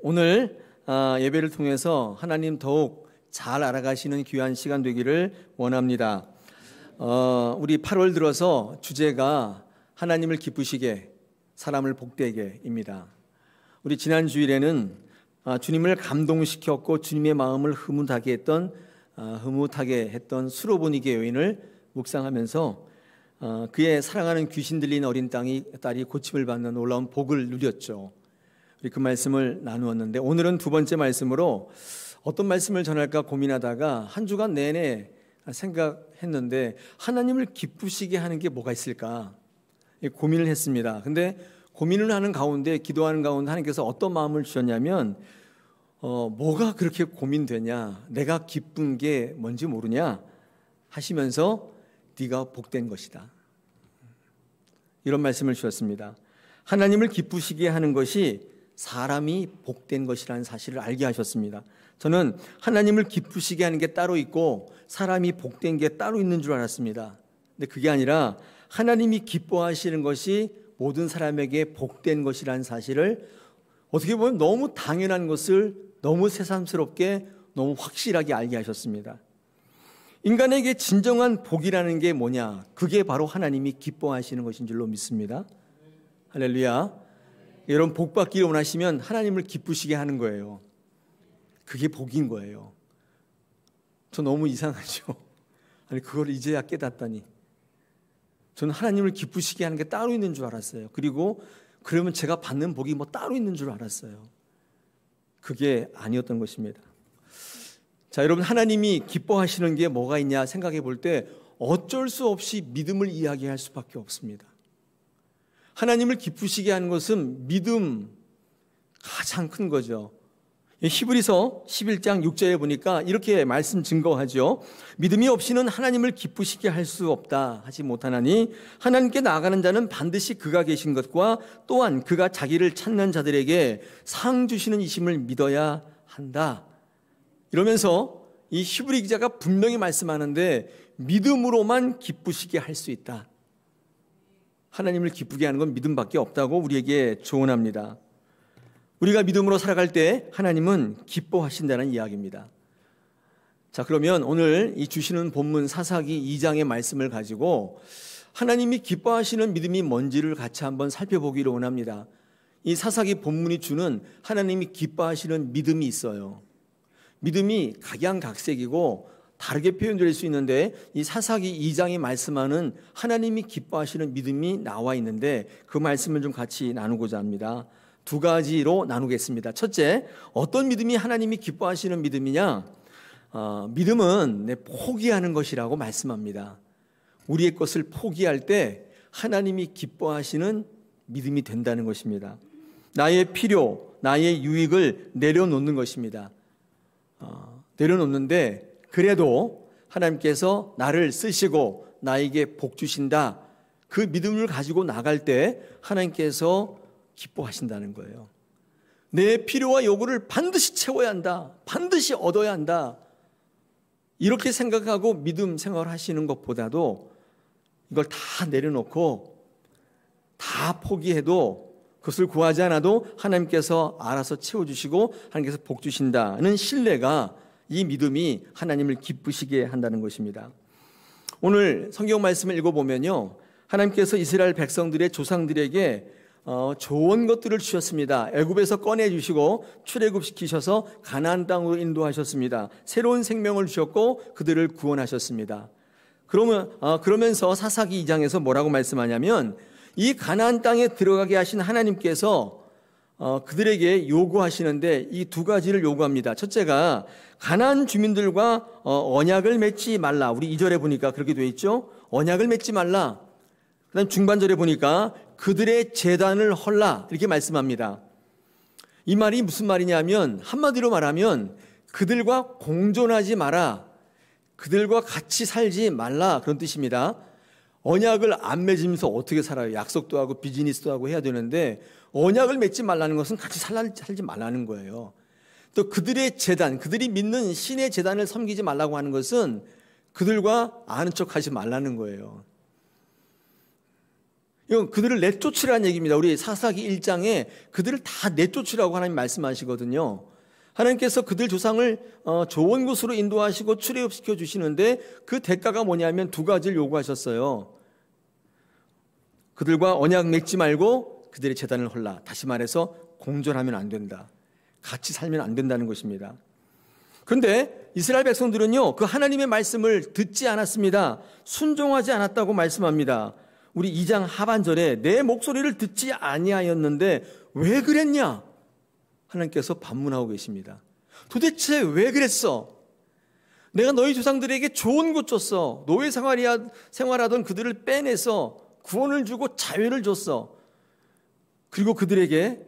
오늘 예배를 통해서 하나님 더욱 잘 알아가시는 귀한 시간 되기를 원합니다. 우리 8월 들어서 주제가 하나님을 기쁘시게, 사람을 복되게입니다. 우리 지난 주일에는 주님을 감동시켰고 주님의 마음을 흐뭇하게 했던 수로보니게 여인을 묵상하면서 그의 사랑하는 귀신 들린 어린 딸이 고침을 받는 놀라운 복을 누렸죠. 우리 그 말씀을 나누었는데, 오늘은 두 번째 말씀으로 어떤 말씀을 전할까 고민하다가 한 주간 내내 생각했는데, 하나님을 기쁘시게 하는 게 뭐가 있을까 고민을 했습니다. 근데 고민을 하는 가운데, 기도하는 가운데 하나님께서 어떤 마음을 주셨냐면, 뭐가 그렇게 고민되냐, 내가 기쁜 게 뭔지 모르냐 하시면서 네가 복된 것이다, 이런 말씀을 주셨습니다. 하나님을 기쁘시게 하는 것이 사람이 복된 것이라는 사실을 알게 하셨습니다. 저는 하나님을 기쁘시게 하는 게 따로 있고 사람이 복된 게 따로 있는 줄 알았습니다. 근데 그게 아니라 하나님이 기뻐하시는 것이 모든 사람에게 복된 것이라는 사실을 어떻게 보면 너무 당연한 것을 너무 새삼스럽게, 너무 확실하게 알게 하셨습니다. 인간에게 진정한 복이라는 게 뭐냐? 그게 바로 하나님이 기뻐하시는 것인 줄로 믿습니다. 할렐루야. 여러분, 복 받기를 원하시면 하나님을 기쁘시게 하는 거예요. 그게 복인 거예요. 저 너무 이상하죠? 아니, 그걸 이제야 깨닫다니. 저는 하나님을 기쁘시게 하는 게 따로 있는 줄 알았어요. 그리고 그러면 제가 받는 복이 뭐 따로 있는 줄 알았어요. 그게 아니었던 것입니다. 자, 여러분, 하나님이 기뻐하시는 게 뭐가 있냐 생각해 볼 때 어쩔 수 없이 믿음을 이야기할 수밖에 없습니다. 하나님을 기쁘시게 하는 것은 믿음, 가장 큰 거죠. 히브리서 11장 6절에 보니까 이렇게 말씀 증거하죠. 믿음이 없이는 하나님을 기쁘시게 할 수 없다 하지 못하나니 하나님께 나아가는 자는 반드시 그가 계신 것과 또한 그가 자기를 찾는 자들에게 상 주시는 이심을 믿어야 한다. 이러면서 이 히브리 기자가 분명히 말씀하는데, 믿음으로만 기쁘시게 할 수 있다. 하나님을 기쁘게 하는 건 믿음밖에 없다고 우리에게 조언합니다. 우리가 믿음으로 살아갈 때 하나님은 기뻐하신다는 이야기입니다. 자, 그러면 오늘 이 주시는 본문 사사기 2장의 말씀을 가지고 하나님이 기뻐하시는 믿음이 뭔지를 같이 한번 살펴보기를 원합니다. 이 사사기 본문이 주는 하나님이 기뻐하시는 믿음이 있어요. 믿음이 각양각색이고 다르게 표현될 수 있는데, 이 사사기 2장이 말씀하는 하나님이 기뻐하시는 믿음이 나와 있는데 그 말씀을 좀 같이 나누고자 합니다. 두 가지로 나누겠습니다. 첫째, 어떤 믿음이 하나님이 기뻐하시는 믿음이냐? 믿음은 포기하는 것이라고 말씀합니다. 우리의 것을 포기할 때 하나님이 기뻐하시는 믿음이 된다는 것입니다. 나의 필요, 나의 유익을 내려놓는 것입니다. 내려놓는데 그래도 하나님께서 나를 쓰시고 나에게 복 주신다, 그 믿음을 가지고 나갈 때 하나님께서 기뻐하신다는 거예요. 내 필요와 요구를 반드시 채워야 한다, 반드시 얻어야 한다, 이렇게 생각하고 믿음 생활을 하시는 것보다도 이걸 다 내려놓고 다 포기해도, 그것을 구하지 않아도 하나님께서 알아서 채워주시고 하나님께서 복 주신다는 신뢰가, 이 믿음이 하나님을 기쁘시게 한다는 것입니다. 오늘 성경 말씀을 읽어보면요, 하나님께서 이스라엘 백성들의 조상들에게 좋은 것들을 주셨습니다. 애굽에서 꺼내주시고 출애굽시키셔서 가나안 땅으로 인도하셨습니다. 새로운 생명을 주셨고 그들을 구원하셨습니다. 그러면서 사사기 2장에서 뭐라고 말씀하냐면, 이 가나안 땅에 들어가게 하신 하나님께서 그들에게 요구하시는데 이 두 가지를 요구합니다. 첫째가 가나안 주민들과 언약을 맺지 말라. 우리 2절에 보니까 그렇게 되어 있죠. 언약을 맺지 말라. 그 다음 중반절에 보니까 그들의 제단을 헐라, 이렇게 말씀합니다. 이 말이 무슨 말이냐면, 한마디로 말하면 그들과 공존하지 마라, 그들과 같이 살지 말라, 그런 뜻입니다. 언약을 안 맺으면서 어떻게 살아요? 약속도 하고 비즈니스도 하고 해야 되는데 언약을 맺지 말라는 것은 같이 살지 말라는 거예요. 또 그들의 제단, 그들이 믿는 신의 제단을 섬기지 말라고 하는 것은 그들과 아는 척하지 말라는 거예요. 이건 그들을 내쫓으라는 얘기입니다. 우리 사사기 1장에 그들을 다 내쫓으라고 하나님 말씀하시거든요. 하나님께서 그들 조상을 좋은 곳으로 인도하시고 출애굽시켜 주시는데 그 대가가 뭐냐면 두 가지를 요구하셨어요. 그들과 언약 맺지 말고 그들의 제단을 헐라. 다시 말해서 공존하면 안 된다. 같이 살면 안 된다는 것입니다. 그런데 이스라엘 백성들은요, 그 하나님의 말씀을 듣지 않았습니다. 순종하지 않았다고 말씀합니다. 우리 2장 하반절에 내 목소리를 듣지 아니하였는데 왜 그랬냐? 하나님께서 반문하고 계십니다. 도대체 왜 그랬어? 내가 너희 조상들에게 좋은 곳 줬어. 노예 생활하던 그들을 빼내서 구원을 주고 자유를 줬어. 그리고 그들에게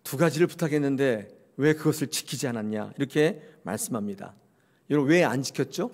두 가지를 부탁했는데 왜 그것을 지키지 않았냐? 이렇게 말씀합니다. 여러분, 왜 안 지켰죠?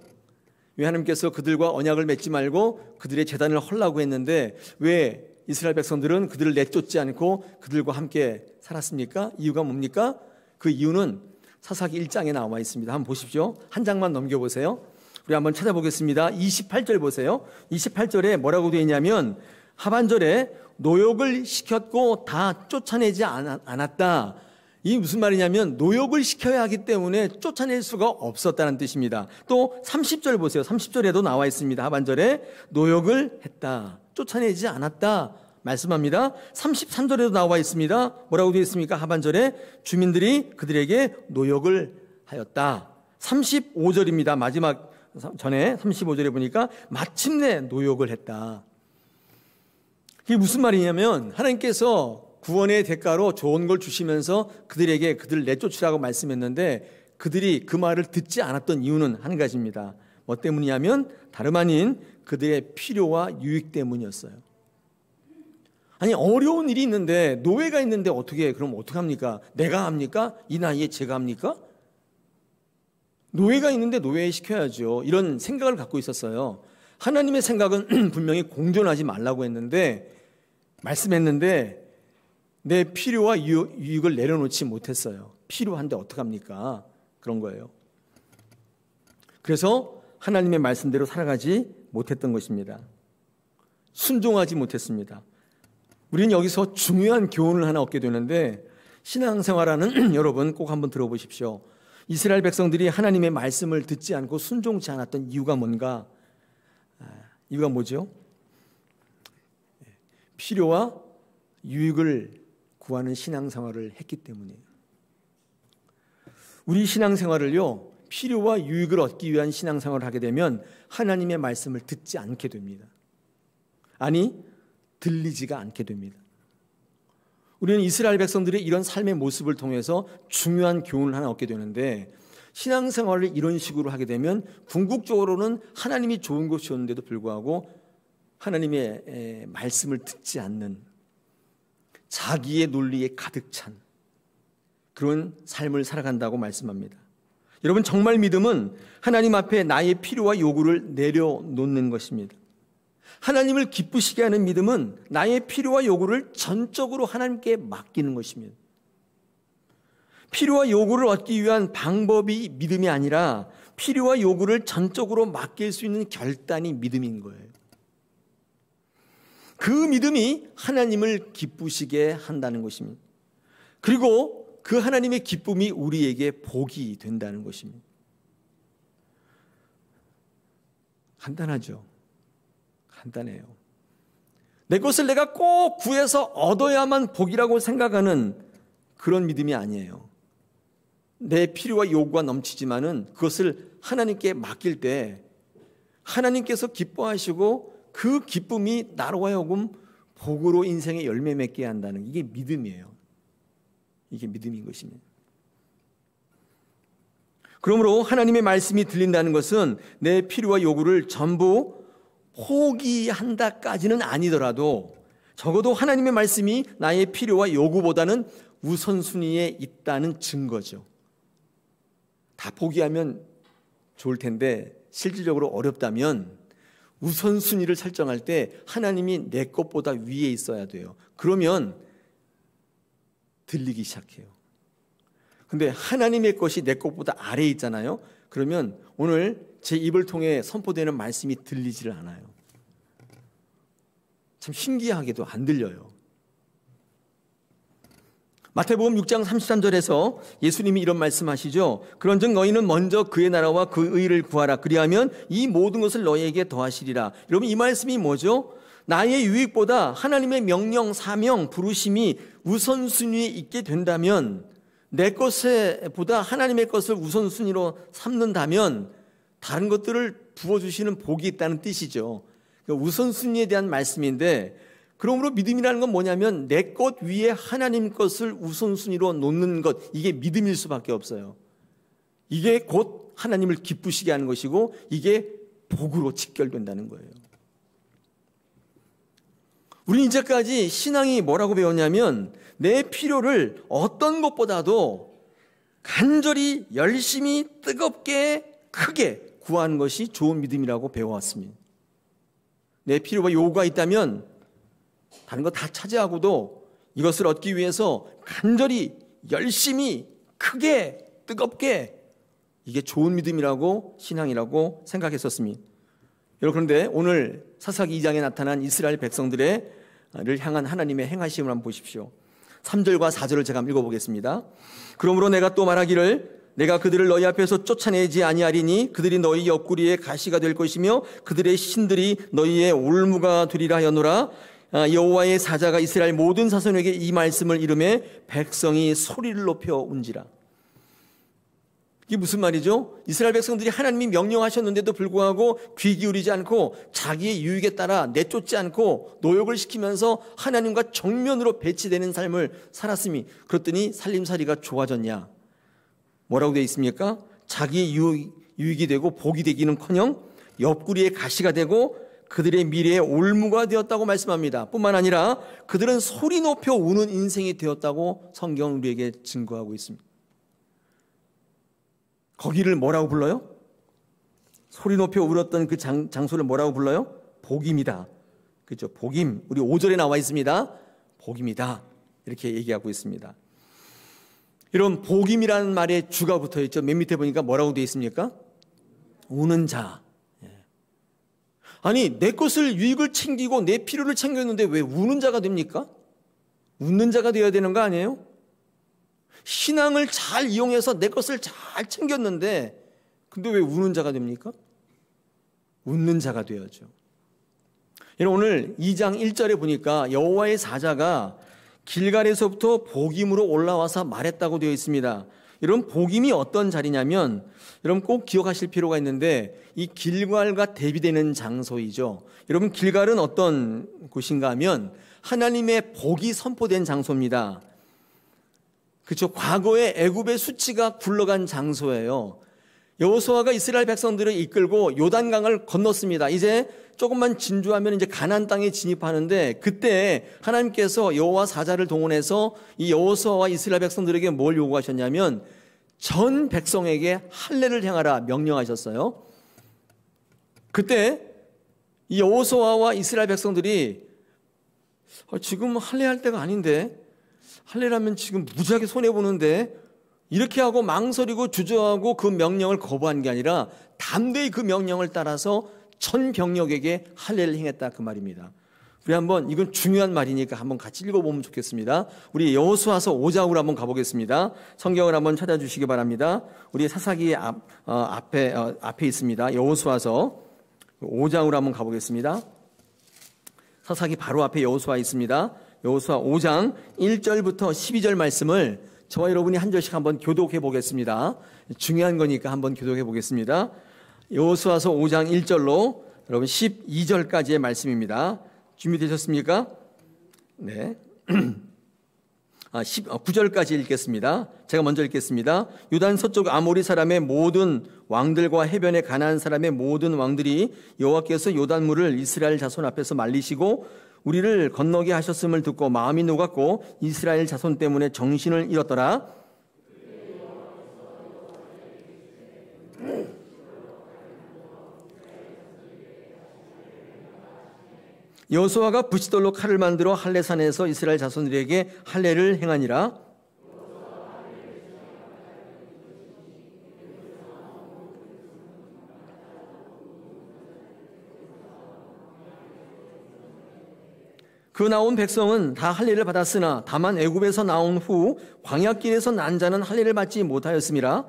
왜 하나님께서 그들과 언약을 맺지 말고 그들의 제단을 헐라고 했는데 왜 이스라엘 백성들은 그들을 내쫓지 않고 그들과 함께 살았습니까? 이유가 뭡니까? 그 이유는 사사기 1장에 나와 있습니다. 한번 보십시오. 한 장만 넘겨보세요. 우리 한번 찾아보겠습니다. 28절 보세요. 28절에 뭐라고 되어 있냐면 하반절에 노역을 시켰고 다 쫓아내지 않았다. 이 무슨 말이냐면 노역을 시켜야 하기 때문에 쫓아낼 수가 없었다는 뜻입니다. 또 30절 보세요. 30절에도 나와 있습니다. 하반절에 노역을 했다. 쫓아내지 않았다 말씀합니다. 33절에도 나와 있습니다. 뭐라고 되어 있습니까? 하반절에 주민들이 그들에게 노역을 하였다. 35절입니다. 마지막 전에 35절에 보니까 마침내 노역을 했다. 이게 무슨 말이냐면 하나님께서 구원의 대가로 좋은 걸 주시면서 그들을 내쫓으라고 말씀했는데 그들이 그 말을 듣지 않았던 이유는 한 가지입니다. 뭐 때문이냐면 다름 아닌 그들의 필요와 유익 때문이었어요. 아니, 어려운 일이 있는데 노예가 있는데 그럼 어떻게 합니까? 내가 합니까? 이 나이에 제가 합니까? 노예가 있는데 노예 시켜야죠. 이런 생각을 갖고 있었어요. 하나님의 생각은 분명히 공존하지 말라고 말씀했는데 내 필요와 유익을 내려놓지 못했어요. 필요한데 어떡합니까? 그런 거예요. 그래서 하나님의 말씀대로 살아가지 못했던 것입니다. 순종하지 못했습니다. 우리는 여기서 중요한 교훈을 하나 얻게 되는데 신앙생활하는 여러분 꼭 한번 들어보십시오. 이스라엘 백성들이 하나님의 말씀을 듣지 않고 순종치 않았던 이유가 뭔가? 이유가 뭐죠? 필요와 유익을 구하는 신앙생활을 했기 때문이에요. 우리 신앙생활을요, 필요와 유익을 얻기 위한 신앙생활을 하게 되면 하나님의 말씀을 듣지 않게 됩니다. 아니, 들리지가 않게 됩니다. 우리는 이스라엘 백성들의 이런 삶의 모습을 통해서 중요한 교훈을 하나 얻게 되는데 신앙생활을 이런 식으로 하게 되면 궁극적으로는 하나님이 좋은 것이었는데도 불구하고 하나님의 말씀을 듣지 않는 자기의 논리에 가득 찬 그런 삶을 살아간다고 말씀합니다. 여러분, 정말 믿음은 하나님 앞에 나의 필요와 요구를 내려놓는 것입니다. 하나님을 기쁘시게 하는 믿음은 나의 필요와 요구를 전적으로 하나님께 맡기는 것입니다. 필요와 요구를 얻기 위한 방법이 믿음이 아니라 필요와 요구를 전적으로 맡길 수 있는 결단이 믿음인 거예요. 그 믿음이 하나님을 기쁘시게 한다는 것입니다. 그리고 그 하나님의 기쁨이 우리에게 복이 된다는 것입니다. 간단하죠? 간단해요. 내 것을 내가 꼭 구해서 얻어야만 복이라고 생각하는 그런 믿음이 아니에요. 내 필요와 요구가 넘치지만은 그것을 하나님께 맡길 때 하나님께서 기뻐하시고 그 기쁨이 나로 하여금 복으로 인생의 열매 맺게 한다는 이게 믿음이에요. 이게 믿음인 것입니다. 그러므로 하나님의 말씀이 들린다는 것은 내 필요와 요구를 전부 포기한다까지는 아니더라도 적어도 하나님의 말씀이 나의 필요와 요구보다는 우선순위에 있다는 증거죠. 다 포기하면 좋을 텐데 실질적으로 어렵다면 우선순위를 설정할 때 하나님이 내 것보다 위에 있어야 돼요. 그러면 들리기 시작해요. 근데 하나님의 것이 내 것보다 아래에 있잖아요. 그러면 오늘 제 입을 통해 선포되는 말씀이 들리지를 않아요. 참 신기하게도 안 들려요. 마태복음 6장 33절에서 예수님이 이런 말씀하시죠. 그런즉 너희는 먼저 그의 나라와 그 의를 구하라. 그리하면 이 모든 것을 너희에게 더하시리라. 여러분, 이 말씀이 뭐죠? 나의 유익보다 하나님의 명령, 사명, 부르심이 우선순위에 있게 된다면, 내 것에 보다 하나님의 것을 우선순위로 삼는다면 다른 것들을 부어주시는 복이 있다는 뜻이죠. 그러니까 우선순위에 대한 말씀인데, 그러므로 믿음이라는 건 뭐냐면 내 것 위에 하나님 것을 우선순위로 놓는 것, 이게 믿음일 수밖에 없어요. 이게 곧 하나님을 기쁘시게 하는 것이고 이게 복으로 직결된다는 거예요. 우리는 이제까지 신앙이 뭐라고 배웠냐면 내 필요를 어떤 것보다도 간절히 열심히 뜨겁게 크게 구하는 것이 좋은 믿음이라고 배워왔습니다. 내 필요와 요구가 있다면 다른 거 다 차지하고도 이것을 얻기 위해서 간절히 열심히 크게 뜨겁게, 이게 좋은 믿음이라고, 신앙이라고 생각했었습니다. 여러분, 그런데 오늘 사사기 2장에 나타난 이스라엘 백성들을 향한 하나님의 행하심을 한번 보십시오. 3절과 4절을 제가 한번 읽어보겠습니다. 그러므로 내가 또 말하기를 내가 그들을 너희 앞에서 쫓아내지 아니하리니 그들이 너희 옆구리에 가시가 될 것이며 그들의 신들이 너희의 올무가 되리라 하였노라. 여호와의 사자가 이스라엘 모든 자손에게 이 말씀을 이르매 백성이 소리를 높여 운지라. 이게 무슨 말이죠? 이스라엘 백성들이 하나님이 명령하셨는데도 불구하고 귀 기울이지 않고 자기의 유익에 따라 내쫓지 않고 노역을 시키면서 하나님과 정면으로 배치되는 삶을 살았으니, 그랬더니 살림살이가 좋아졌냐? 뭐라고 되어 있습니까? 자기의 유익이 되고 복이 되기는커녕 옆구리에 가시가 되고 그들의 미래에 올무가 되었다고 말씀합니다. 뿐만 아니라 그들은 소리 높여 우는 인생이 되었다고 성경은 우리에게 증거하고 있습니다. 거기를 뭐라고 불러요? 소리 높여 울었던 그 장소를 뭐라고 불러요? 복임이다. 그렇죠? 복임. 우리 5절에 나와 있습니다. 복임이다. 이렇게 얘기하고 있습니다. 이런 복임이라는 말에 주가 붙어 있죠. 맨 밑에 보니까 뭐라고 되어 있습니까? 우는 자. 아니, 내 것을 유익을 챙기고 내 필요를 챙겼는데 왜 우는 자가 됩니까? 웃는 자가 되어야 되는 거 아니에요? 신앙을 잘 이용해서 내 것을 잘 챙겼는데 근데 왜 우는 자가 됩니까? 웃는 자가 되어야죠. 오늘 2장 1절에 보니까 여호와의 사자가 길갈에서부터 복임으로 올라와서 말했다고 되어 있습니다. 여러분, 복임이 어떤 자리냐면, 여러분 꼭 기억하실 필요가 있는데, 이 길갈과 대비되는 장소이죠. 여러분, 길갈은 어떤 곳인가 하면 하나님의 복이 선포된 장소입니다. 그렇죠. 과거에 애굽의 수치가 굴러간 장소예요. 여호수아가 이스라엘 백성들을 이끌고 요단강을 건넜습니다. 이제 조금만 진주하면 이제 가나안 땅에 진입하는데, 그때 하나님께서 여호와 사자를 동원해서 이 여호수아와 이스라엘 백성들에게 뭘 요구하셨냐면 전 백성에게 할례를 행하라 명령하셨어요. 그때 이 여호수아와 이스라엘 백성들이 지금 할례할 때가 아닌데, 할례라면 지금 무지하게 손해보는데, 이렇게 하고 망설이고 주저하고 그 명령을 거부한 게 아니라 담대히 그 명령을 따라서 전 병력에게 할례를 행했다, 그 말입니다. 우리 한번, 이건 중요한 말이니까 한번 같이 읽어보면 좋겠습니다. 우리 여호수아서 5장으로 한번 가보겠습니다. 성경을 한번 찾아주시기 바랍니다. 우리 사사기 앞에 있습니다. 여호수아서 5장으로 한번 가보겠습니다. 사사기 바로 앞에 여호수아 있습니다. 여호수아 5장 1절부터 12절 말씀을 저와 여러분이 한 절씩 한번 교독해 보겠습니다. 중요한 거니까 한번 교독해 보겠습니다. 여호수아서 5장 1절로 여러분 12절까지의 말씀입니다. 준비되셨습니까? 네. 9절까지 읽겠습니다. 제가 먼저 읽겠습니다. 유단 서쪽 아모리 사람의 모든 왕들과 해변에 가나안 사람의 모든 왕들이 여호와께서 요단물을 이스라엘 자손 앞에서 말리시고 우리를 건너게 하셨음을 듣고 마음이 녹았고 이스라엘 자손 때문에 정신을 잃었더라. 여호수아가 부싯돌로 칼을 만들어 할례산에서 이스라엘 자손들에게 할례를 행하니라. 그 나온 백성은 다 할례를 받았으나 다만 애굽에서 나온 후 광야길에서 난 자는 할례를 받지 못하였음이라.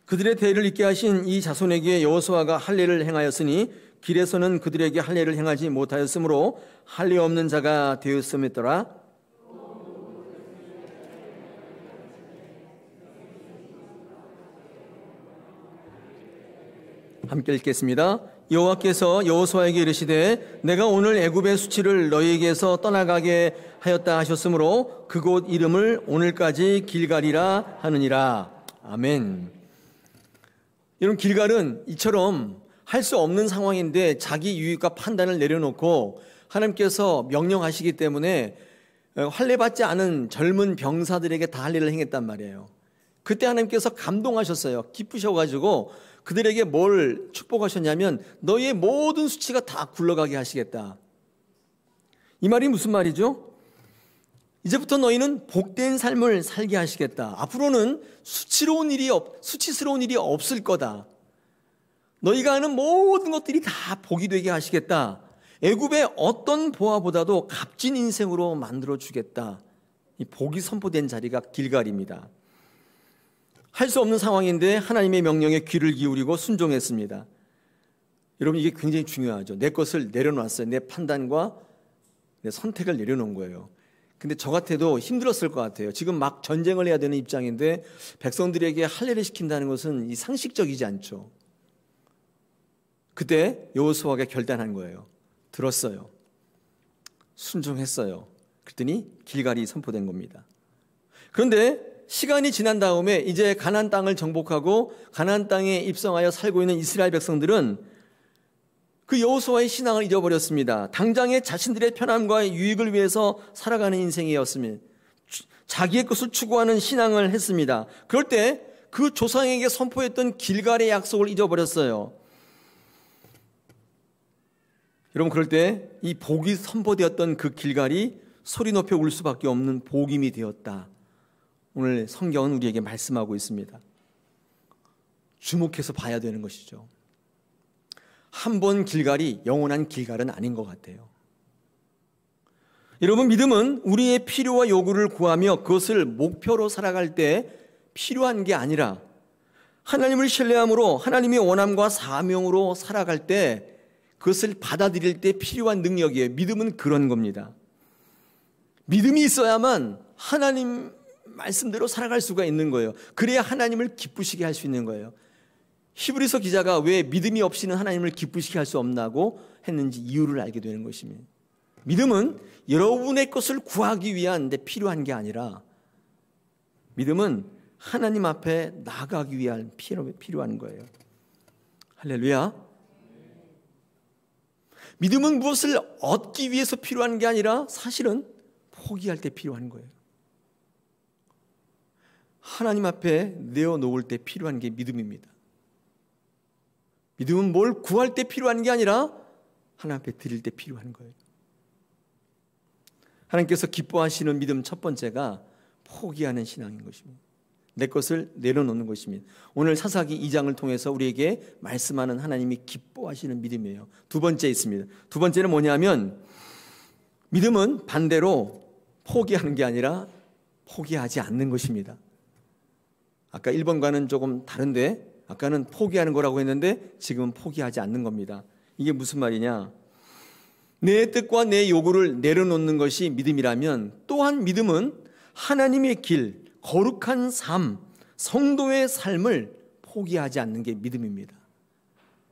그들의 대를 잇게 하신 이 자손에게 여호수아가 할례를 행하였으니 길에서는 그들에게 할례를 행하지 못하였으므로 할례 없는 자가 되었음이더라. 함께 읽겠습니다. 여호와께서 여호수아에게 이르시되 내가 오늘 애굽의 수치를 너희에게서 떠나가게 하였다 하셨으므로 그곳 이름을 오늘까지 길갈이라 하느니라. 아멘. 여러분, 길갈은 이처럼 할 수 없는 상황인데 자기 유익과 판단을 내려놓고 하나님께서 명령하시기 때문에 할례받지 않은 젊은 병사들에게 다 할례를 행했단 말이에요. 그때 하나님께서 감동하셨어요. 기쁘셔가지고 그들에게 뭘 축복하셨냐면 너희의 모든 수치가 다 굴러가게 하시겠다. 이 말이 무슨 말이죠? 이제부터 너희는 복된 삶을 살게 하시겠다. 앞으로는 수치스러운 일이 없을 거다. 너희가 하는 모든 것들이 다 복이 되게 하시겠다. 애굽의 어떤 보화보다도 값진 인생으로 만들어 주겠다. 이 복이 선포된 자리가 길갈입니다. 할 수 없는 상황인데 하나님의 명령에 귀를 기울이고 순종했습니다. 여러분, 이게 굉장히 중요하죠. 내 것을 내려놨어요. 내 판단과 내 선택을 내려놓은 거예요. 근데 저 같아도 힘들었을 것 같아요. 지금 막 전쟁을 해야 되는 입장인데 백성들에게 할례를 시킨다는 것은 이 상식적이지 않죠. 그때 여호수아가 결단한 거예요. 들었어요. 순종했어요. 그랬더니 길갈이 선포된 겁니다. 그런데 시간이 지난 다음에 이제 가나안 땅을 정복하고 가나안 땅에 입성하여 살고 있는 이스라엘 백성들은 그 여호수아의 신앙을 잊어버렸습니다. 당장의 자신들의 편함과 유익을 위해서 살아가는 인생이었으며 자기의 것을 추구하는 신앙을 했습니다. 그럴 때 그 조상에게 선포했던 길갈의 약속을 잊어버렸어요. 여러분, 그럴 때 이 복이 선포되었던 그 길갈이 소리 높여 울 수밖에 없는 복임이 되었다. 오늘 성경은 우리에게 말씀하고 있습니다. 주목해서 봐야 되는 것이죠. 한 번 길갈이 영원한 길갈은 아닌 것 같아요. 여러분, 믿음은 우리의 필요와 요구를 구하며 그것을 목표로 살아갈 때 필요한 게 아니라 하나님을 신뢰함으로 하나님의 원함과 사명으로 살아갈 때 그것을 받아들일 때 필요한 능력이에요. 믿음은 그런 겁니다. 믿음이 있어야만 하나님 말씀대로 살아갈 수가 있는 거예요. 그래야 하나님을 기쁘시게 할 수 있는 거예요. 히브리서 기자가 왜 믿음이 없이는 하나님을 기쁘시게 할 수 없나고 했는지 이유를 알게 되는 것입니다. 믿음은 여러분의 것을 구하기 위한 데 필요한 게 아니라 믿음은 하나님 앞에 나아가기 위한 필요한 거예요. 할렐루야. 믿음은 무엇을 얻기 위해서 필요한 게 아니라 사실은 포기할 때 필요한 거예요. 하나님 앞에 내어놓을 때 필요한 게 믿음입니다. 믿음은 뭘 구할 때 필요한 게 아니라 하나님 앞에 드릴 때 필요한 거예요. 하나님께서 기뻐하시는 믿음 첫 번째가 포기하는 신앙인 것입니다. 내 것을 내려놓는 것입니다. 오늘 사사기 2장을 통해서 우리에게 말씀하는 하나님이 기뻐하시는 믿음이에요. 두 번째 있습니다. 두 번째는 뭐냐면 믿음은 반대로 포기하는 게 아니라 포기하지 않는 것입니다. 아까 1번과는 조금 다른데 아까는 포기하는 거라고 했는데 지금은 포기하지 않는 겁니다. 이게 무슨 말이냐? 내 뜻과 내 요구를 내려놓는 것이 믿음이라면 또한 믿음은 하나님의 길, 거룩한 삶, 성도의 삶을 포기하지 않는 게 믿음입니다.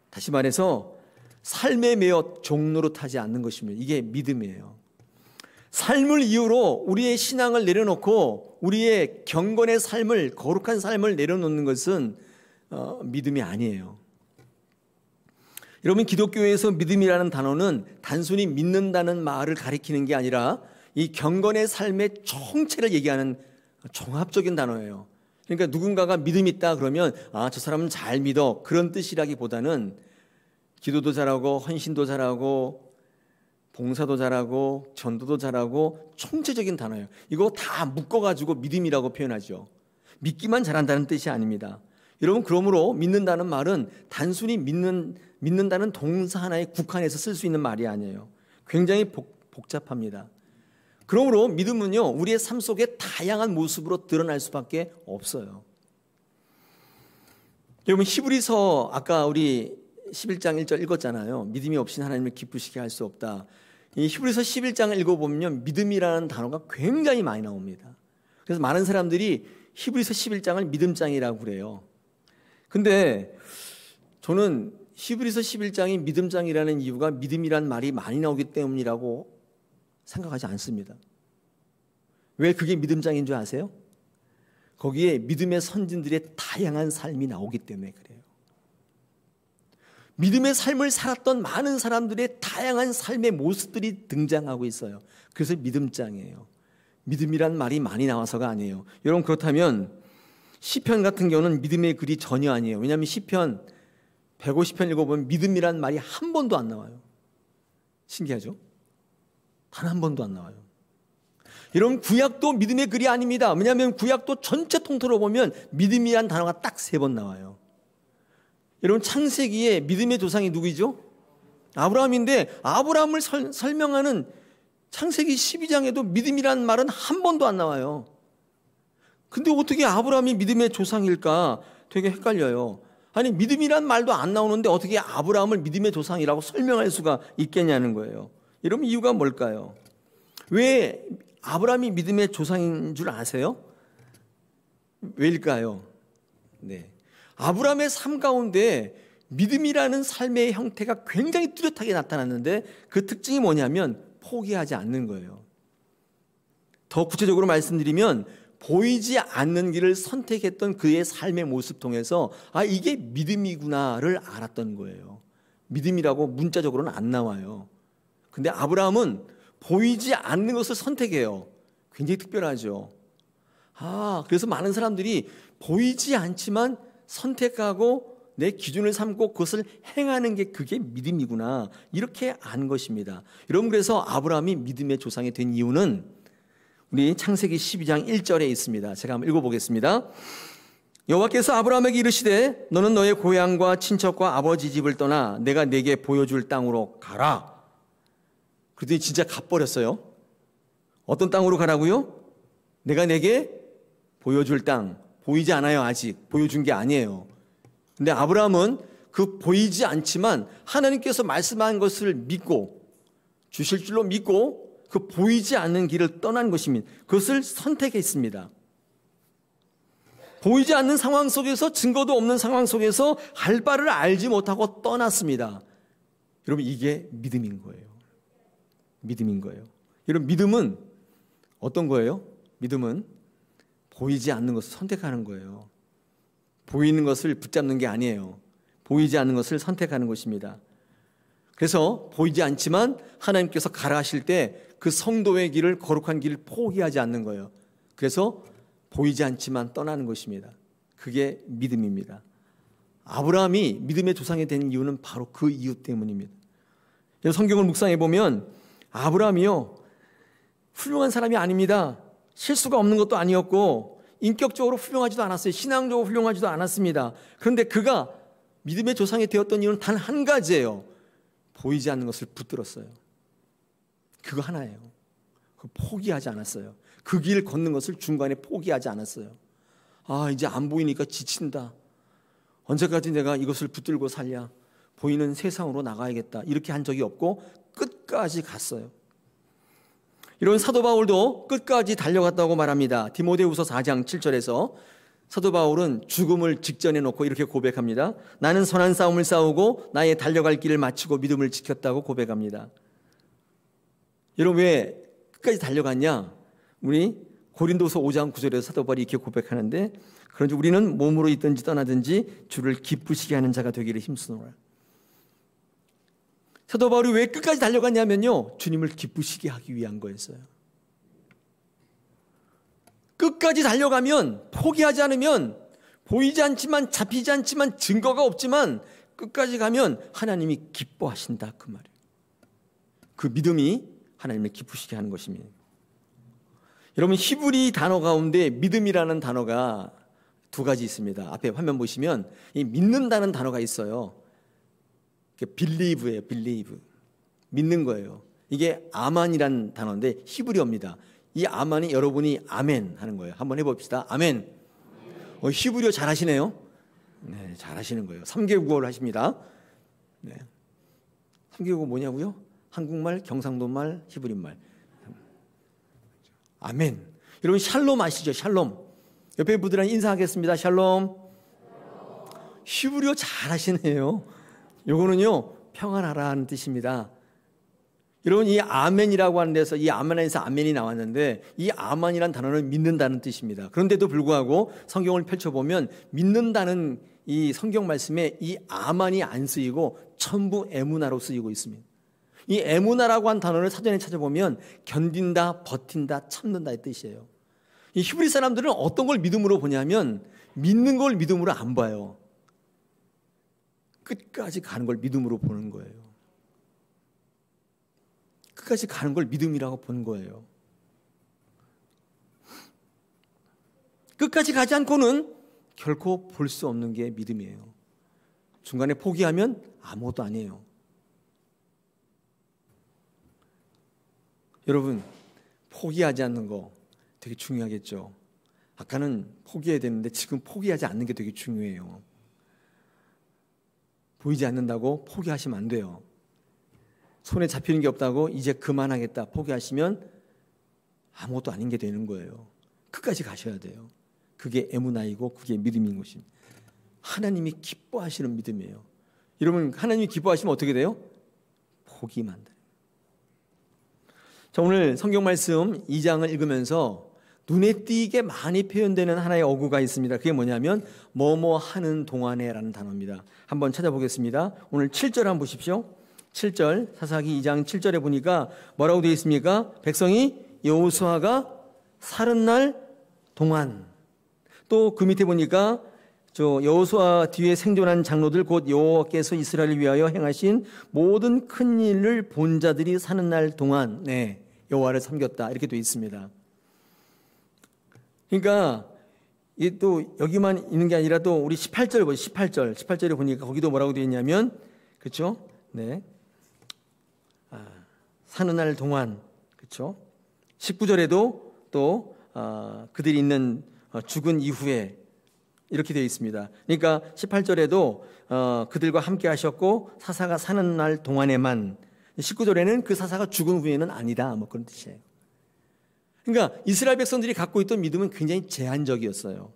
다시 말해서 삶에 매여 종로로 타지 않는 것입니다. 이게 믿음이에요. 삶을 이유로 우리의 신앙을 내려놓고 우리의 경건의 삶을, 거룩한 삶을 내려놓는 것은 믿음이 아니에요. 여러분, 기독교에서 믿음이라는 단어는 단순히 믿는다는 말을 가리키는 게 아니라 이 경건의 삶의 총체를 얘기하는 종합적인 단어예요. 그러니까 누군가가 믿음이 있다 그러면 저 사람은 잘 믿어, 그런 뜻이라기보다는 기도도 잘하고 헌신도 잘하고 봉사도 잘하고 전도도 잘하고 총체적인 단어예요. 이거 다 묶어가지고 믿음이라고 표현하죠. 믿기만 잘한다는 뜻이 아닙니다. 여러분, 그러므로 믿는다는 말은 단순히 믿는다는 동사 하나에 국한해서 쓸 수 있는 말이 아니에요. 굉장히 복잡합니다. 그러므로 믿음은요, 우리의 삶 속에 다양한 모습으로 드러날 수밖에 없어요. 여러분, 히브리서 아까 우리 11장 1절 읽었잖아요. 믿음이 없이는 하나님을 기쁘시게 할 수 없다. 이 히브리서 11장을 읽어보면 믿음이라는 단어가 굉장히 많이 나옵니다. 그래서 많은 사람들이 히브리서 11장을 믿음장이라고 그래요. 근데 저는 히브리서 11장이 믿음장이라는 이유가 믿음이란 말이 많이 나오기 때문이라고 생각하지 않습니다. 왜 그게 믿음장인 줄 아세요? 거기에 믿음의 선진들의 다양한 삶이 나오기 때문에 그래요. 믿음의 삶을 살았던 많은 사람들의 다양한 삶의 모습들이 등장하고 있어요. 그래서 믿음장이에요. 믿음이란 말이 많이 나와서가 아니에요. 여러분, 그렇다면 시편 같은 경우는 믿음의 글이 전혀 아니에요. 왜냐하면 시편 150편 읽어보면 믿음이란 말이 한 번도 안 나와요. 신기하죠? 단 한 번도 안 나와요. 여러분, 구약도 믿음의 글이 아닙니다. 왜냐하면 구약도 전체 통틀어 보면 믿음이란 단어가 딱 3번 나와요. 여러분, 창세기에 믿음의 조상이 누구이죠? 아브라함인데 아브라함을 설명하는 창세기 12장에도 믿음이란 말은 한 번도 안 나와요. 근데 어떻게 아브라함이 믿음의 조상일까? 되게 헷갈려요. 아니, 믿음이란 말도 안 나오는데 어떻게 아브라함을 믿음의 조상이라고 설명할 수가 있겠냐는 거예요. 여러분, 이유가 뭘까요? 왜 아브라함이 믿음의 조상인 줄 아세요? 왜일까요? 네. 아브라함의 삶 가운데 믿음이라는 삶의 형태가 굉장히 뚜렷하게 나타났는데 그 특징이 뭐냐면 포기하지 않는 거예요. 더 구체적으로 말씀드리면 보이지 않는 길을 선택했던 그의 삶의 모습 통해서 이게 믿음이구나를 알았던 거예요. 믿음이라고 문자적으로는 안 나와요. 근데 아브라함은 보이지 않는 것을 선택해요. 굉장히 특별하죠. 그래서 많은 사람들이 보이지 않지만 선택하고 내 기준을 삼고 그것을 행하는 게 그게 믿음이구나, 이렇게 안 것입니다. 여러분, 그래서 아브라함이 믿음의 조상이 된 이유는 우리 창세기 12장 1절에 있습니다. 제가 한번 읽어보겠습니다. 여호와께서 아브라함에게 이르시되 너는 너의 고향과 친척과 아버지 집을 떠나 내가 네게 보여줄 땅으로 가라. 그랬더니 진짜 가버렸어요. 어떤 땅으로 가라고요? 내가 내게 보여줄 땅. 보이지 않아요. 아직 보여준 게 아니에요. 근데 아브라함은 그 보이지 않지만 하나님께서 말씀한 것을 믿고 주실 줄로 믿고 그 보이지 않는 길을 떠난 것입니다. 그것을 선택했습니다. 보이지 않는 상황 속에서, 증거도 없는 상황 속에서 할 바를 알지 못하고 떠났습니다. 여러분, 이게 믿음인 거예요. 믿음인 거예요. 여러분, 믿음은 어떤 거예요? 믿음은 보이지 않는 것을 선택하는 거예요. 보이는 것을 붙잡는 게 아니에요. 보이지 않는 것을 선택하는 것입니다. 그래서 보이지 않지만 하나님께서 가라 하실 때 그 성도의 길을, 거룩한 길을 포기하지 않는 거예요. 그래서 보이지 않지만 떠나는 것입니다. 그게 믿음입니다. 아브라함이 믿음의 조상이 된 이유는 바로 그 이유 때문입니다. 성경을 묵상해 보면 아브라함이요, 훌륭한 사람이 아닙니다. 실수가 없는 것도 아니었고 인격적으로 훌륭하지도 않았어요. 신앙적으로 훌륭하지도 않았습니다. 그런데 그가 믿음의 조상이 되었던 이유는 단 한 가지예요. 보이지 않는 것을 붙들었어요. 그거 하나예요. 포기하지 않았어요. 그 길 걷는 것을 중간에 포기하지 않았어요. 이제 안 보이니까 지친다. 언제까지 내가 이것을 붙들고 살냐. 보이는 세상으로 나가야겠다. 이렇게 한 적이 없고 끝까지 갔어요. 이런 사도 바울도 끝까지 달려갔다고 말합니다. 디모데후서 4장 7절에서 사도 바울은 죽음을 직전에 놓고 이렇게 고백합니다. 나는 선한 싸움을 싸우고 나의 달려갈 길을 마치고 믿음을 지켰다고 고백합니다. 여러분, 왜 끝까지 달려갔냐? 우리 고린도서 5장 9절에서 사도 바울이 이렇게 고백하는데, 그런지 우리는 몸으로 있든지 떠나든지 주를 기쁘시게 하는 자가 되기를 힘쓰노라. 사도 바울이 왜 끝까지 달려갔냐면요, 주님을 기쁘시게 하기 위한 거였어요. 끝까지 달려가면, 포기하지 않으면, 보이지 않지만, 잡히지 않지만, 증거가 없지만 끝까지 가면 하나님이 기뻐하신다, 그 말이에요. 그 믿음이 하나님을 기쁘시게 하는 것입니다. 여러분, 히브리 단어 가운데 믿음이라는 단어가 두 가지 있습니다. 앞에 화면 보시면 이 믿는다는 단어가 있어요. believe예요. believe. 믿는 거예요. 이게 아만이라는 단어인데 히브리어입니다. 이 아만이 여러분이 아멘 하는 거예요. 한번 해봅시다. 아멘. 히브리어 잘하시네요. 네, 잘하시는 거예요. 3개 국어를 하십니다. 네. 3개 국어 뭐냐고요? 한국말, 경상도말, 히브리말. 아멘. 여러분 샬롬 아시죠? 샬롬. 옆에 분들랑 인사하겠습니다. 샬롬. 히브리어 잘하시네요. 요거는요, 평안하라는 뜻입니다. 여러분, 이 아멘이라고 하는 데서 이 아멘에서 아멘이 나왔는데 이 아멘이라는 단어는 믿는다는 뜻입니다. 그런데도 불구하고 성경을 펼쳐보면 믿는다는 이 성경 말씀에 이 아멘이 안 쓰이고 전부 에무나로 쓰이고 있습니다. 이 에무나라고 한 단어를 사전에 찾아보면 견딘다, 버틴다, 참는다의 뜻이에요. 이 히브리 사람들은 어떤 걸 믿음으로 보냐면 믿는 걸 믿음으로 안 봐요. 끝까지 가는 걸 믿음으로 보는 거예요. 끝까지 가는 걸 믿음이라고 보는 거예요. 끝까지 가지 않고는 결코 볼 수 없는 게 믿음이에요. 중간에 포기하면 아무것도 아니에요. 여러분, 포기하지 않는 거 되게 중요하겠죠. 아까는 포기해야 되는데 지금 포기하지 않는 게 되게 중요해요. 보이지 않는다고 포기하시면 안 돼요. 손에 잡히는 게 없다고 이제 그만하겠다 포기하시면 아무것도 아닌 게 되는 거예요. 끝까지 가셔야 돼요. 그게 에무나이고 그게 믿음인 것입니다. 하나님이 기뻐하시는 믿음이에요. 여러분, 하나님이 기뻐하시면 어떻게 돼요? 포기만 돼요. 자, 오늘 성경 말씀 2장을 읽으면서 눈에 띄게 많이 표현되는 하나의 어구가 있습니다. 그게 뭐냐면 뭐뭐 하는 동안에 라는 단어입니다. 한번 찾아보겠습니다. 오늘 7절 한번 보십시오. 7절, 사사기 2장 7절에 보니까 뭐라고 되어 있습니까? 백성이 여호수아가 사는 날 동안, 또 그 밑에 보니까 여호수아 뒤에 생존한 장로들 곧 여호와께서 이스라엘을 위하여 행하신 모든 큰 일을 본 자들이 사는 날 동안 여호와를 섬겼다, 이렇게 되어 있습니다. 그러니까 이게 또 여기만 있는 게 아니라 또 우리 18절 보죠. 18절에 보니까 거기도 뭐라고 되어 있냐면, 그렇죠? 네. 사는 날 동안, 그렇죠? 19절에도 또 그들이 있는 죽은 이후에 이렇게 되어 있습니다. 그러니까 18절에도 그들과 함께 하셨고 사사가 사는 날 동안에만, 19절에는 그 사사가 죽은 후에는 아니다, 뭐 그런 뜻이에요. 그러니까 이스라엘 백성들이 갖고 있던 믿음은 굉장히 제한적이었어요.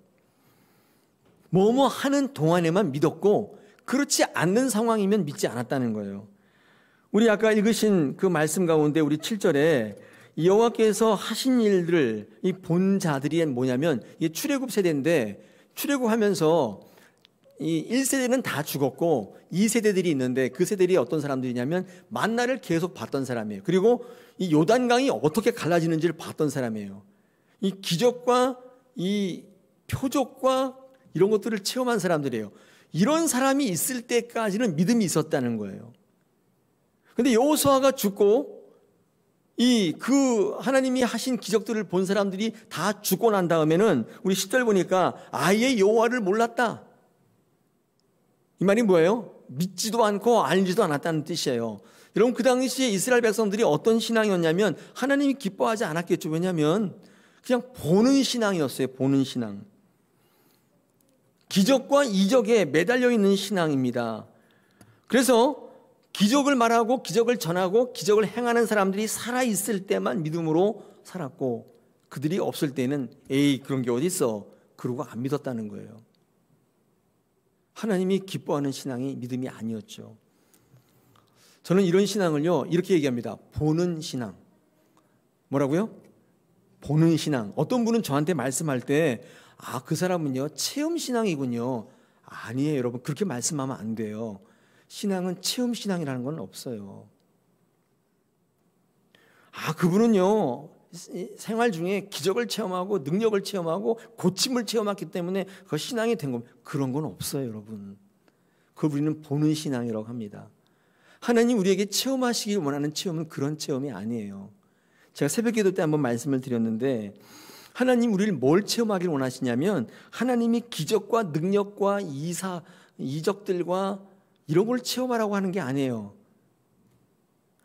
뭐뭐 하는 동안에만 믿었고 그렇지 않는 상황이면 믿지 않았다는 거예요. 우리 아까 읽으신 그 말씀 가운데 우리 7절에 여호와께서 하신 일들을 이 본 자들이 뭐냐면 이게 출애굽 세대인데, 출애굽하면서 이 1세대는 다 죽었고 2세대들이 있는데 그 세대들이 어떤 사람들이냐면 만나를 계속 봤던 사람이에요. 그리고 이 요단강이 어떻게 갈라지는지를 봤던 사람이에요. 이 기적과 이 표적과 이런 것들을 체험한 사람들이에요. 이런 사람이 있을 때까지는 믿음이 있었다는 거예요. 근데 여호수아가 죽고 그 하나님이 하신 기적들을 본 사람들이 다 죽고 난 다음에는 우리 10절 보니까 아예 여호와를 몰랐다. 이 말이 뭐예요? 믿지도 않고 알지도 않았다는 뜻이에요. 여러분, 그 당시에 이스라엘 백성들이 어떤 신앙이었냐면 하나님이 기뻐하지 않았겠죠. 왜냐하면 그냥 보는 신앙이었어요. 보는 신앙. 기적과 이적에 매달려 있는 신앙입니다. 그래서 기적을 말하고 기적을 전하고 기적을 행하는 사람들이 살아있을 때만 믿음으로 살았고 그들이 없을 때는 에이 그런 게 어디 있어, 그러고 안 믿었다는 거예요. 하나님이 기뻐하는 신앙이 믿음이 아니었죠. 저는 이런 신앙을요 이렇게 얘기합니다. 보는 신앙. 뭐라고요? 보는 신앙. 어떤 분은 저한테 말씀할 때 그 사람은요 체험 신앙이군요. 아니에요, 여러분. 그렇게 말씀하면 안 돼요. 신앙은 체험 신앙이라는 건 없어요. 그분은요 생활 중에 기적을 체험하고 능력을 체험하고 고침을 체험했기 때문에 그 신앙이 된 겁니다. 그런 건 없어요, 여러분. 그걸 우리는 보는 신앙이라고 합니다. 하나님 우리에게 체험하시길 원하는 체험은 그런 체험이 아니에요. 제가 새벽기도 때 한번 말씀을 드렸는데 하나님 우리를 뭘 체험하길 원하시냐면 하나님이 기적과 능력과 이적들과 이런 걸 체험하라고 하는 게 아니에요.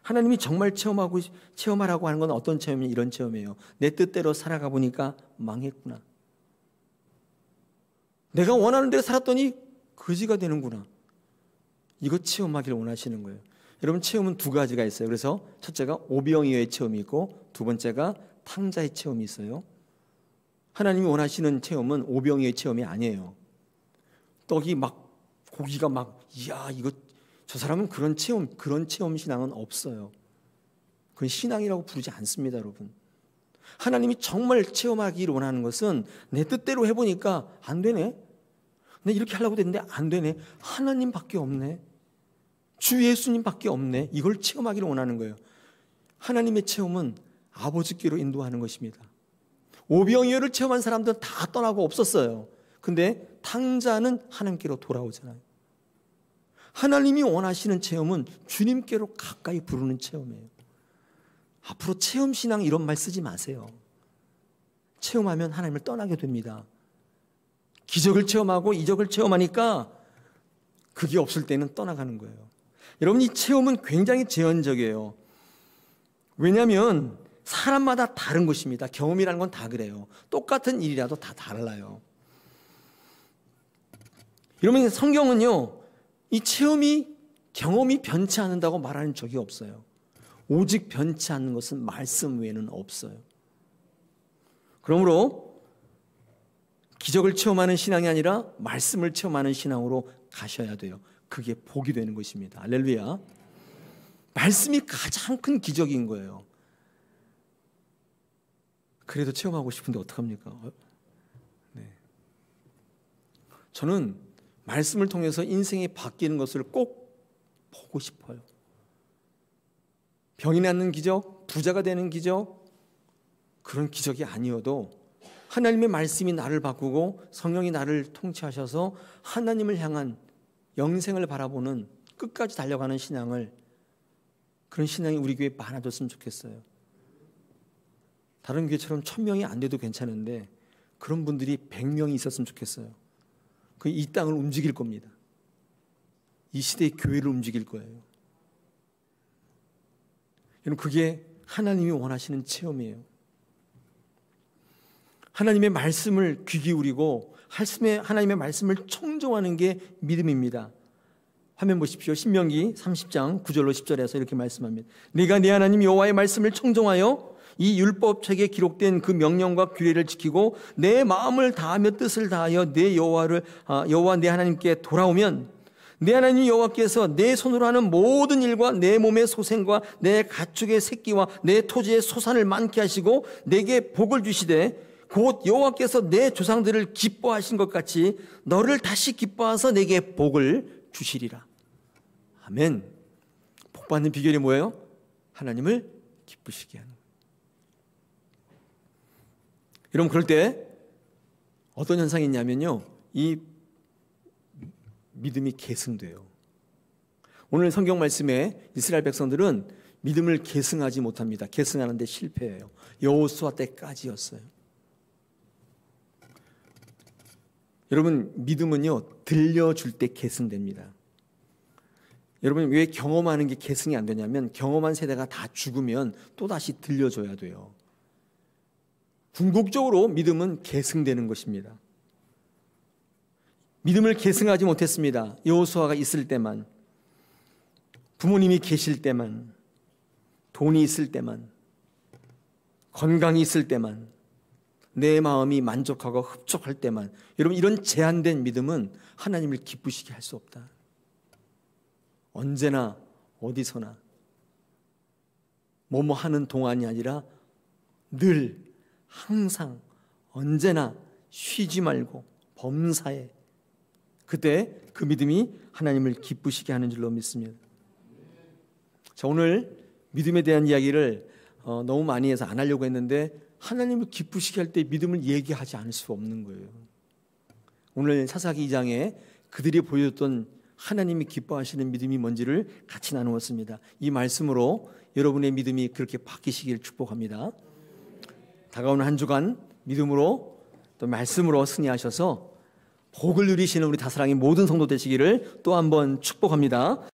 하나님이 정말 체험하라고 하는 건 어떤 체험이냐? 이런 체험이에요. 내 뜻대로 살아가 보니까 망했구나. 내가 원하는 대로 살았더니 거지가 되는구나. 이거 체험하기를 원하시는 거예요. 여러분 체험은 두 가지가 있어요. 그래서 첫째가 오병이어의 체험이 있고 두 번째가 탕자의 체험이 있어요. 하나님이 원하시는 체험은 오병이어의 체험이 아니에요. 떡이 막 고기가 막 이야 이거 저 사람은 그런 체험 신앙은 없어요. 그건 신앙이라고 부르지 않습니다, 여러분. 하나님이 정말 체험하기를 원하는 것은 내 뜻대로 해보니까 안 되네. 내 이렇게 하려고 했는데 안 되네. 하나님밖에 없네. 주 예수님밖에 없네. 이걸 체험하기를 원하는 거예요. 하나님의 체험은 아버지께로 인도하는 것입니다. 오병이어를 체험한 사람들은 다 떠나고 없었어요. 근데 탕자는 하나님께로 돌아오잖아요. 하나님이 원하시는 체험은 주님께로 가까이 부르는 체험이에요. 앞으로 체험신앙 이런 말 쓰지 마세요. 체험하면 하나님을 떠나게 됩니다. 기적을 체험하고 이적을 체험하니까 그게 없을 때는 떠나가는 거예요. 여러분 이 체험은 굉장히 제한적이에요. 왜냐하면 사람마다 다른 것입니다. 경험이라는 건 다 그래요. 똑같은 일이라도 다 달라요. 여러분 성경은요 이 경험이 변치 않는다고 말하는 적이 없어요. 오직 변치 않는 것은 말씀 외에는 없어요. 그러므로 기적을 체험하는 신앙이 아니라 말씀을 체험하는 신앙으로 가셔야 돼요. 그게 복이 되는 것입니다. 할렐루야. 말씀이 가장 큰 기적인 거예요. 그래도 체험하고 싶은데 어떡합니까? 네. 저는 말씀을 통해서 인생이 바뀌는 것을 꼭 보고 싶어요. 병이 낫는 기적, 부자가 되는 기적, 그런 기적이 아니어도 하나님의 말씀이 나를 바꾸고 성령이 나를 통치하셔서 하나님을 향한 영생을 바라보는 끝까지 달려가는 그런 신앙이 우리 교회에 많아졌으면 좋겠어요. 다른 교회처럼 1000명이 안 돼도 괜찮은데 그런 분들이 100명이 있었으면 좋겠어요. 이 땅을 움직일 겁니다. 이 시대의 교회를 움직일 거예요. 여러분 그게 하나님이 원하시는 체험이에요. 하나님의 말씀을 귀 기울이고 하나님의 말씀을 청종하는 게 믿음입니다. 화면 보십시오. 신명기 30장 9절로 10절에서 이렇게 말씀합니다. 네가 네 하나님 여호와의 말씀을 청종하여 이 율법책에 기록된 그 명령과 규례를 지키고 내 마음을 다하며 뜻을 다하여 내 여호와 내 하나님께 돌아오면 내 하나님 여호와께서 내 손으로 하는 모든 일과 내 몸의 소생과 내 가축의 새끼와 내 토지의 소산을 많게 하시고 내게 복을 주시되 곧 여호와께서 내 조상들을 기뻐하신 것 같이 너를 다시 기뻐하셔서 내게 복을 주시리라. 아멘. 복 받는 비결이 뭐예요? 하나님을 기쁘시게 하는 거예요. 여러분 그럴 때 어떤 현상이 있냐면요, 이 믿음이 계승돼요. 오늘 성경 말씀에 이스라엘 백성들은 믿음을 계승하지 못합니다. 계승하는데 실패해요. 여호수아 때까지였어요. 여러분 믿음은요 들려줄 때 계승됩니다. 여러분 왜 경험하는 게 계승이 안 되냐면 경험한 세대가 다 죽으면 또다시 들려줘야 돼요. 궁극적으로 믿음은 계승되는 것입니다. 믿음을 계승하지 못했습니다. 여호수아가 있을 때만, 부모님이 계실 때만, 돈이 있을 때만, 건강이 있을 때만, 내 마음이 만족하고 흡족할 때만. 여러분 이런 제한된 믿음은 하나님을 기쁘시게 할 수 없다. 언제나 어디서나 뭐뭐 하는 동안이 아니라 늘 항상 언제나 쉬지 말고 범사에, 그때 그 믿음이 하나님을 기쁘시게 하는 줄로 믿습니다. 자, 오늘 믿음에 대한 이야기를 너무 많이 해서 안 하려고 했는데 하나님을 기쁘시게 할 때 믿음을 얘기하지 않을 수 없는 거예요. 오늘 사사기 2장에 그들이 보여줬던 하나님이 기뻐하시는 믿음이 뭔지를 같이 나누었습니다. 이 말씀으로 여러분의 믿음이 그렇게 바뀌시길 축복합니다. 다가오는 한 주간 믿음으로 또 말씀으로 승리하셔서 복을 누리시는 우리 다사랑의 모든 성도 되시기를 또 한번 축복합니다.